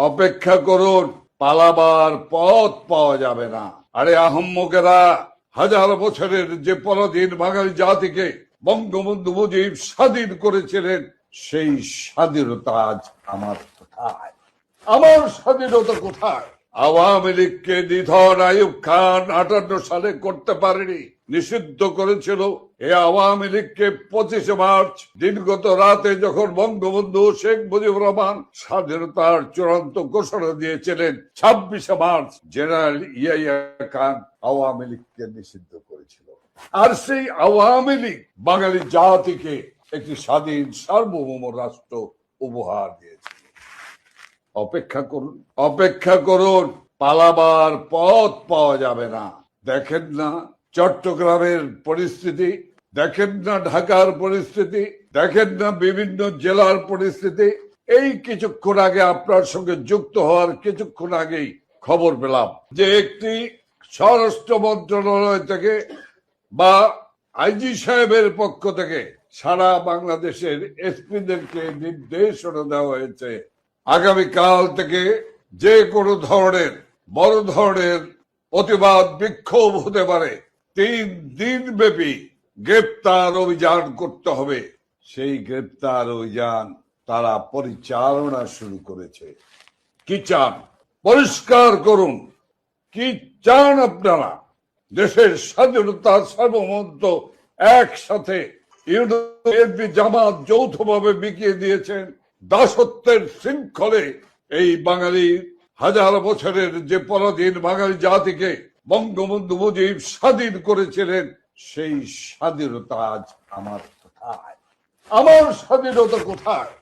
অপেক্ষা করুন, পালাবার পথ পাওয়া যাবে না। আরে আহম্মকেরা, হাজার বছরের যে পরাধীন বাঙালি জাতিকে বঙ্গবন্ধু মুজিব স্বাধীন করেছিলেন, সেই স্বাধীনতা আজ আমার কোথায়? আমার স্বাধীনতা কোথায়? আওয়ামী লীগকে নিধন আইয়ুব খান 58 সালে করতে পারেনি, নিষিদ্ধ করেছিল। এই আওয়ামী লীগকে 25 মার্চ দিনগত রাতে যখন বঙ্গবন্ধু শেখ মুজিবুর রহমান স্বাধীনতার চূড়ান্ত ঘোষণা দিয়েছিলেন, 26 মার্চ জেনারেল ইয়াহিয়া খান আওয়ামী লীগকে নিষিদ্ধ করেছিল। আর সেই আওয়ামী লীগ বাঙালি জাতিকে একটি স্বাধীন সার্বভৌম রাষ্ট্র উপহার দিয়েছিল। অপেক্ষা করুন, অপেক্ষা করুন, পালাবার পথ পাওয়া যাবে না। দেখেন না চট্টগ্রামের পরিস্থিতি, দেখেন না ঢাকার পরিস্থিতি, দেখেন না বিভিন্ন জেলার পরিস্থিতি। এই কিছুক্ষণ আগে আপনার সঙ্গে যুক্ত হওয়ার কিছুক্ষণ আগেই খবর পেলাম যে একটি স্বরাষ্ট্র মন্ত্রণালয় থেকে বা আইজি সাহেবের পক্ষ থেকে সারা বাংলাদেশের এসপিদেরকে নির্দেশনা দেওয়া হয়েছে, আগামীকাল থেকে যে কোনো ধরনের বড় ধরনের প্রতিবাদ বিক্ষোভ হতে পারে, 3 দিন ব্যাপী গ্রেপ্তার অভিযান করতে হবে। সেই গ্রেপ্তার অভিযান তারা পরিচালনা শুরু করেছে। কি চান? পরিষ্কার করুন, কি চান আপনারা? দেশের স্বাধীনতা সার্বভৌমত্ব একসাথে ইউনিয়ন জামাত যৌথভাবে বিকিয়ে দিয়েছেন। দাসত্বের শৃঙ্খলে এই বাঙালি হাজার বছরের যে পরাধীন বাঙালি জাতিকে বঙ্গবন্ধু মুজিব স্বাধীন করেছিলেন, সেই স্বাধীনতা আজ আমার কোথায়? আমার স্বাধীনতা কোথায়?